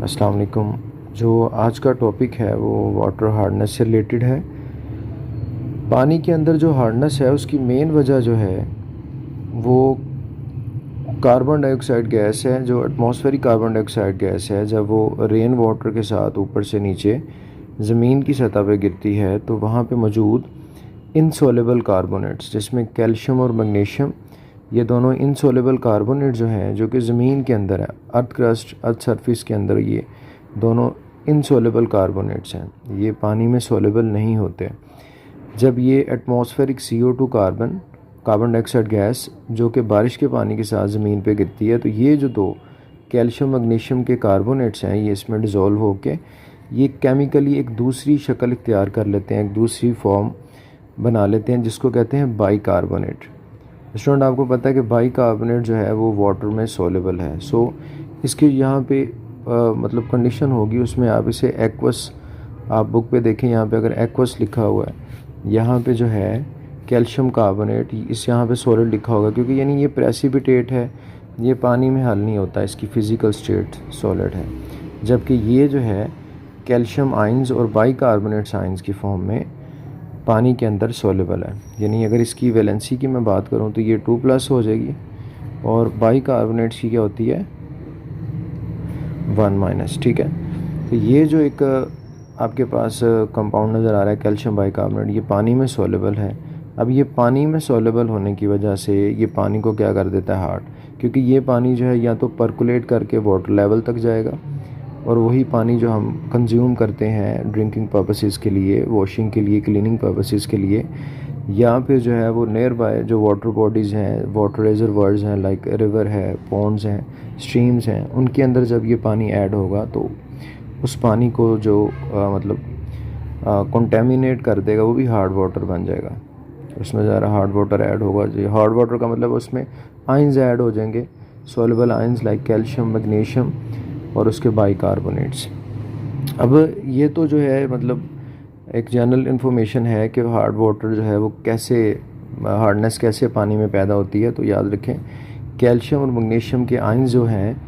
अस्सलाम वालेकुम। जो आज का टॉपिक है वो वाटर हार्डनेस से रिलेटेड है। पानी के अंदर जो हार्डनेस है उसकी मेन वजह जो है वो कार्बन डाइऑक्साइड गैस है। जो एटमॉस्फेरिक कार्बन डाइऑक्साइड गैस है, जब वो रेन वाटर के साथ ऊपर से नीचे ज़मीन की सतह पर गिरती है तो वहाँ पे मौजूद इनसॉल्युबल कार्बोनेट्स, जिसमें कैल्शियम और मैग्नीशियम, ये दोनों इनसॉल्युबल कार्बोनेट जो हैं, जो कि ज़मीन के अंदर है, अर्थ क्रस्ट, अर्थ सरफेस के अंदर, ये दोनों इनसॉल्युबल कार्बोनेट्स हैं। ये पानी में सॉल्युबल नहीं होते। जब ये atmospheric CO2 carbon dioxide gas जो कि बारिश के पानी के साथ ज़मीन पे गिरती है, तो ये जो दो कैल्शियम मैग्नीशियम के कार्बोनेट्स हैं, ये इसमें डिज़ोल्व होके ये केमिकली एक दूसरी शक्ल इख्तियार कर लेते हैं, एक दूसरी फॉर्म बना लेते हैं, जिसको कहते हैं बाइकार्बोनेट। स्टूडेंट, आपको पता है कि बाइकार्बोनेट जो है वो वाटर में सॉल्युबल है। सो इसके यहाँ पे मतलब कंडीशन होगी उसमें, आप इसे एक्वस, आप बुक पे देखें, यहाँ पे अगर एक्वस लिखा हुआ है, यहाँ पे जो है कैल्शियम कार्बोनेट, इस यहाँ पे सॉलिड लिखा होगा, क्योंकि यानी ये प्रेसिपिटेट है, ये पानी में हल नहीं होता, इसकी फ़िज़िकल स्टेट सॉलिड है। जबकि ये जो है कैल्शियम आइंस और बाइकार्बोनेट आइंस की फॉर्म में पानी के अंदर सॉल्युबल है। यानी अगर इसकी वैलेंसी की मैं बात करूँ तो ये 2+ हो जाएगी, और बाइकार्बोनेट्स की क्या होती है, 1-। ठीक है, तो ये जो एक आपके पास कंपाउंड नज़र आ रहा है कैल्शियम बाइकार्बोनेट, ये पानी में सॉल्युबल है। अब ये पानी में सॉल्युबल होने की वजह से ये पानी को क्या कर देता है, हार्ड, क्योंकि ये पानी जो है या तो पर्कुलेट करके वाटर लेवल तक जाएगा, और वही पानी जो हम कंज्यूम करते हैं ड्रिंकिंग पर्पसेस के लिए, वॉशिंग के लिए, क्लीनिंग पर्पसेस के लिए, या फिर जो है वो नियर बाय जो वाटर बॉडीज़ हैं, वाटर रिजर्वायर्स हैं, लाइक रिवर है, पॉन्ड्स हैं, स्ट्रीम्स हैं, उनके अंदर जब ये पानी ऐड होगा तो उस पानी को जो मतलब कंटेमिनेट कर देगा, वो भी हार्ड वाटर बन जाएगा। उसमें ज़रा हार्ड वाटर ऐड होगा। जो हार्ड वाटर का मतलब उसमें आइंस ऐड हो जाएंगे, soluble ions like calcium, magnesium और उसके बाइकार्बोनेट्स। अब ये तो जो है मतलब एक जनरल इन्फॉर्मेशन है कि हार्ड वाटर जो है वो कैसे, हार्डनेस कैसे पानी में पैदा होती है। तो याद रखें, कैल्शियम और मैग्नीशियम के आयंस जो हैं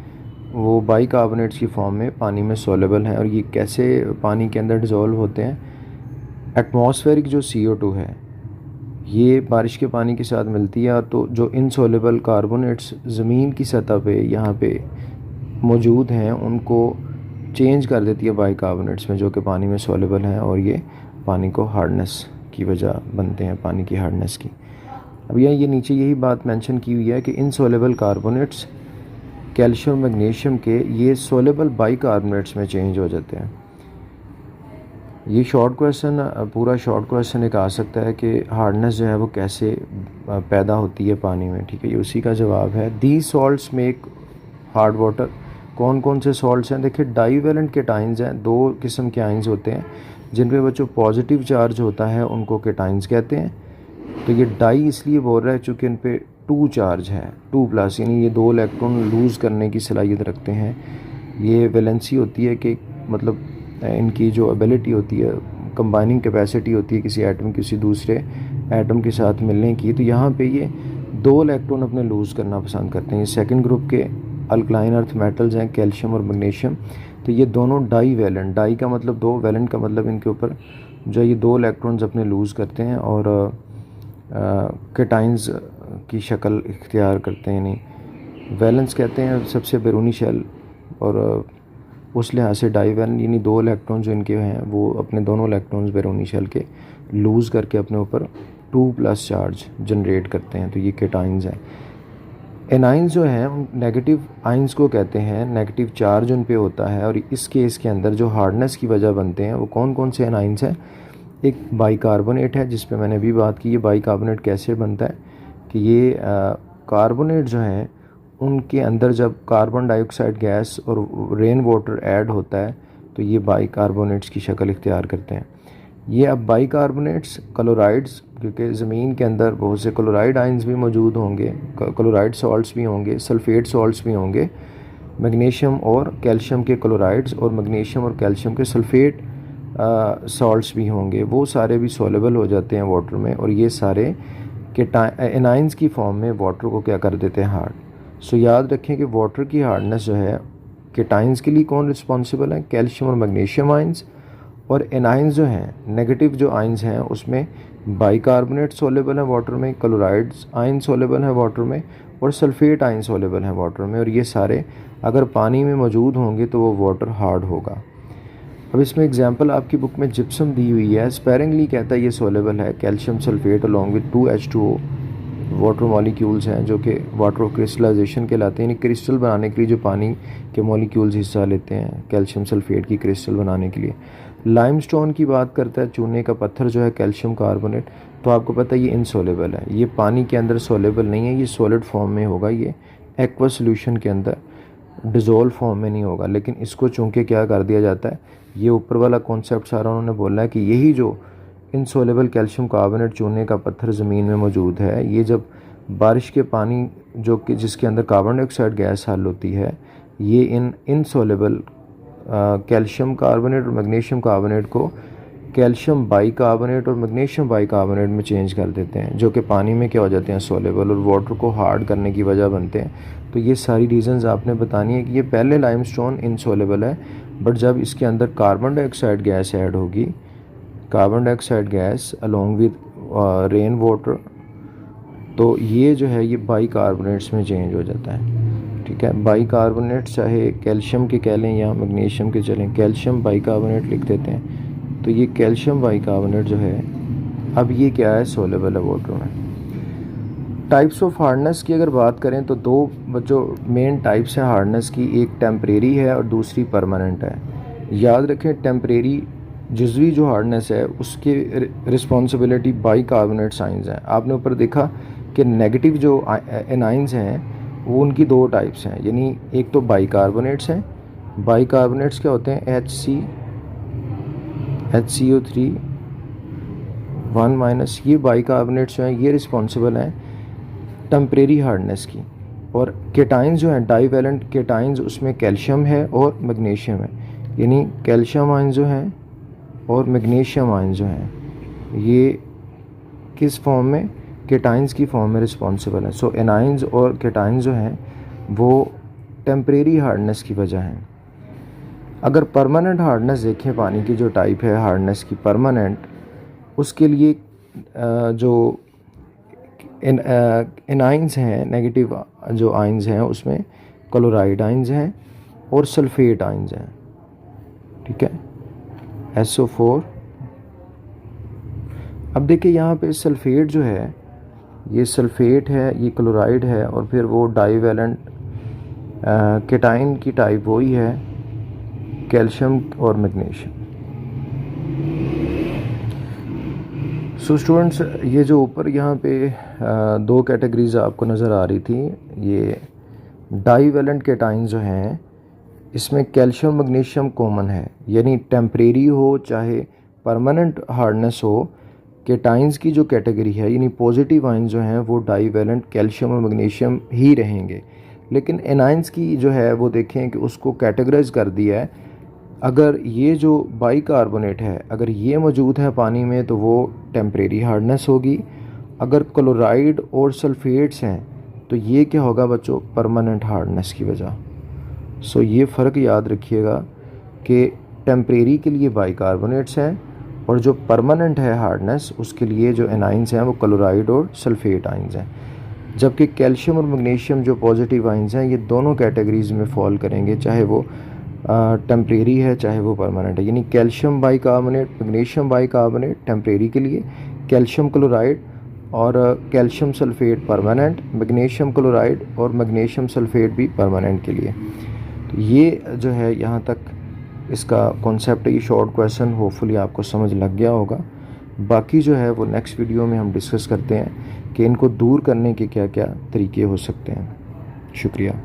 वो बाइकार्बोनेट्स की फॉर्म में पानी में सॉल्युबल हैं, और ये कैसे पानी के अंदर डिज़ोल्व होते हैं। एटमॉस्फेरिक जो CO2 है, ये बारिश के पानी के साथ मिलती है, तो जो इनसॉल्युबल कार्बोनेट्स ज़मीन की सतह पे यहाँ पे मौजूद हैं, उनको चेंज कर देती है बाइकार्बोनेट्स में, जो कि पानी में सॉल्युबल हैं, और ये पानी को हार्डनेस की वजह बनते हैं, पानी की हार्डनेस की। अब यहाँ ये नीचे यही बात मेंशन की हुई है कि इनसॉल्युबल कार्बोनेट्स कैल्शियम मैग्नीशियम के, ये सॉल्युबल बाइकार्बोनेट्स में चेंज हो जाते हैं। ये शॉर्ट क्वेश्चन, पूरा शॉर्ट क्वेश्चन एक आ सकता है कि हार्डनेस जो है वो कैसे पैदा होती है पानी में। ठीक है, ये उसी का जवाब है। दी सॉल्ट्स मेक हार्ड वाटर। कौन कौन से सॉल्ट्स हैं, देखिए डाईवेलेंट केटाइंस हैं, 2 किस्म के आइंस होते हैं, जिन पे बच्चों पॉजिटिव चार्ज होता है उनको केटाइंस कहते हैं। तो ये डाई इसलिए बोल रहा है चूँकि इन पे 2 चार्ज है, 2+, यानी ये 2 इलेक्ट्रॉन लूज़ करने की सलाहियत रखते हैं। ये वैलेंसी होती है कि मतलब इनकी जो एबिलिटी होती है, कंबाइनिंग कैपेसिटी होती है किसी एटम किसी दूसरे एटम के साथ मिलने की, तो यहाँ पे ये 2 इलेक्ट्रॉन अपने लूज़ करना पसंद करते हैं। ये सेकंड ग्रुप के अल्कलाइन अर्थ मेटल्स हैं, कैल्शियम और मैग्नीशियम। तो ये दोनों डाई वैलेंट, डाई का मतलब 2, वैलेंट का मतलब इनके ऊपर जो ये 2 इलेक्ट्रॉन्स अपने लूज़ करते हैं और केटाइंस की शक्ल इख्तियार करते हैं। यानी वैलेंस कहते हैं सबसे बैरूनी शेल, और उस लिहाज से डाई वैलेंट यानी 2 इलेक्ट्रॉन जो इनके हैं वो अपने दोनों इलेक्ट्रॉन्स बैरूनी शेल के लूज़ करके अपने ऊपर 2+ चार्ज जनरेट करते हैं। तो ये केटाइंस हैं। एनाइंस जो हैं उन नेगेटिव आइंस को कहते हैं, नेगेटिव चार्ज उन पे होता है, और इस केस के अंदर जो हार्डनेस की वजह बनते हैं वो कौन कौन से एनाइंस हैं। एक बाइकार्बोनेट है, जिस पे मैंने अभी बात की। ये बाइकार्बोनेट कैसे बनता है कि ये कार्बोनेट जो हैं उनके अंदर जब कार्बन डाइऑक्साइड गैस और रेन वाटर ऐड होता है तो ये बाइकार्बोनेट्स की शक्ल इख्तियार करते हैं। ये अब बाइकार्बोनेट्स क्लोराइड्स, क्योंकि ज़मीन के अंदर बहुत से क्लोराइड आइंस भी मौजूद होंगे, क्लोराइड सॉल्ट्स भी होंगे, सल्फेट सॉल्ट्स भी होंगे, मैग्नीशियम और कैल्शियम के क्लोराइड्स और मैग्नीशियम और कैल्शियम के सल्फेट सॉल्ट्स भी होंगे, वो सारे भी सॉल्युबल हो जाते हैं वाटर में, और ये सारे एनाइंस की फॉर्म में वाटर को क्या कर देते हैं, हार्ड। सो याद रखें कि वाटर की हार्डनेस जो है केटाइंस के लिए कौन रिस्पॉन्सिबल है, कैल्शियम और मैग्नीशियम आइंस। और एनाइंस जो हैं नेगेटिव जो आइंस हैं उसमें बाइकार्बोनेट सोलेबल है वाटर में, क्लोराइड्स आइन सोलेबल है वाटर में, और सल्फेट आइन सोलेबल है वाटर में। और ये सारे अगर पानी में मौजूद होंगे तो वो वाटर हार्ड होगा। अब इसमें एग्जांपल आपकी बुक में जिप्सम दी हुई है, स्पेरिंगली कहता है ये सोलेबल है, calcium sulphate along with 2H2O water molecules हैं जो कि वाटर ऑफ क्रिस्टलाइजेशन कहलाते हैं, यानी क्रिस्टल बनाने के लिए जो पानी के मॉलिक्यूल्स हिस्सा लेते हैं कैल्शियम सल्फेट की क्रिस्टल बनाने के लिए। लाइमस्टोन की बात करता है, चूने का पत्थर जो है कैल्शियम कार्बोनेट, तो आपको पता है ये इनसोलेबल है, ये पानी के अंदर सोलेबल नहीं है, ये सॉलिड फॉर्म में होगा, ये एक्वा सोल्यूशन के अंदर डिज़ोल्व फॉर्म में नहीं होगा। लेकिन इसको चूँकि क्या कर दिया जाता है, ये ऊपर वाला कॉन्सेप्ट सारा उन्होंने बोला है कि यही जो इनसोलेबल कैल्शियम कार्बोनेट चूने का पत्थर ज़मीन में मौजूद है, ये जब बारिश के पानी जो कि जिसके अंदर कार्बन डाइऑक्साइड गैस हल होती है, ये इन इनसोलेबल कैल्शियम कार्बोनेट और मैग्नीशियम कार्बोनेट को कैल्शियम बाइकार्बोनेट और मैग्नीशियम बाइकार्बोनेट में चेंज कर देते हैं, जो कि पानी में क्या हो जाते हैं सोलेबल, और वाटर को हार्ड करने की वजह बनते हैं। तो ये सारी रीज़न्स आपने बतानी है कि ये पहले लाइमस्टोन इनसोलेबल है, बट जब इसके अंदर कार्बन डाइऑक्साइड गैस ऐड होगी, carbon dioxide gas along with rain water, तो ये जो है ये बाइकार्बोनेट्स में चेंज हो जाता है। ठीक है, बाइकार्बोनेट चाहे कैल्शियम के कह लें या मैग्नीशियम के चलें, कैल्शियम बाइकार्बोनेट लिख देते हैं। तो ये कैल्शियम बाइकार्बोनेट जो है अब ये क्या है, सोलेबल है वाटर में। टाइप्स ऑफ हार्डनेस की अगर बात करें तो दो जो मेन टाइप्स हैं हार्डनेस की, एक टेम्परेरी है और दूसरी परमानेंट है। याद रखें टेम्परेरी जुज़वी जो हार्डनेस है उसके रिस्पॉन्सिबिलिटी बाइकार्बोनेट आइंस हैं। आपने ऊपर देखा कि नेगेटिव जो एनाइंस हैं वो उनकी दो टाइप्स हैं, यानी एक तो बाइकार्बोनेट्स हैं। बाइकार्बोनेट्स क्या होते हैं, HCO3 1- ये बाइकार्बोनेट्स जो हैं ये रिस्पॉन्सिबल हैं टेम्परेरी हार्डनेस की। और केटाइंस जो हैं डाइवेलेंट केटाइंस, उसमें कैल्शियम है और मैग्नीशियम है, यानी कैल्शियम आइंस जो हैं और मैग्नीशियम आइंस जो हैं ये किस फॉर्म में, केटाइंस की फॉर्म में रिस्पॉन्सिबल है। सो एनाइंस और केटाइंस जो हैं वो टेम्परेरी हार्डनेस की वजह हैं। अगर परमानेंट हार्डनेस देखें, पानी की जो टाइप है हार्डनेस की परमानेंट, उसके लिए जो एनाइंस हैं नेगेटिव जो आइंस हैं उसमें क्लोराइड आइंस हैं और सल्फेट आइंस हैं। ठीक है, SO4। अब देखिए यहाँ पे सल्फेट जो है, ये सल्फेट है, ये क्लोराइड है, और फिर वो डाइवेलेंट केटाइन की टाइप वही है कैल्शियम और मैग्नीशियम। सो स्टूडेंट्स, ये जो ऊपर यहाँ पे दो कैटेगरीज आपको नज़र आ रही थी, ये डाइवेलेंट केटाइन जो हैं इसमें कैल्शियम मैग्नीशियम कॉमन है, यानी टेम्परेरी हो चाहे परमानेंट हार्डनेस हो, केटाइंस की जो कैटेगरी है यानी पॉजिटिव आइंस जो हैं वो डाइवेलेंट कैल्शियम और मैग्नीशियम ही रहेंगे। लेकिन एनाइंस की जो है वो देखें कि उसको कैटेगराइज कर दिया है, अगर ये जो बाइकार्बोनेट है अगर ये मौजूद है पानी में तो वो टेम्परेरी हार्डनेस होगी, अगर क्लोराइड और सल्फेट्स हैं तो ये क्या होगा बच्चों, परमानेंट हार्डनेस की वजह। सो ये फ़र्क याद रखिएगा कि टेम्परेरी के लिए बाइकार्बोनेट्स हैं और जो परमानेंट है हार्डनेस उसके लिए जो एनाइंस हैं वो क्लोराइड और सल्फेट आइंस हैं। जबकि कैल्शियम और मैग्नीशियम जो पॉजिटिव आइंस हैं ये दोनों कैटेगरीज़ में फॉल करेंगे, चाहे वो टेम्परेरी है चाहे वो परमानेंट है। यानी calcium bicarbonate magnesium bicarbonate temporary के लिए, कैल्शियम क्लोराइड और calcium sulphate permanent, magnesium chloride और मैग्नीशियम सल्फेट भी परमानेंट के लिए। तो ये जो है यहाँ तक इसका कॉन्सेप्ट है, ये शॉर्ट क्वेश्चन होपफुली आपको समझ लग गया होगा। बाकी जो है वो नेक्स्ट वीडियो में हम डिस्कस करते हैं कि इनको दूर करने के क्या क्या तरीके हो सकते हैं। शुक्रिया।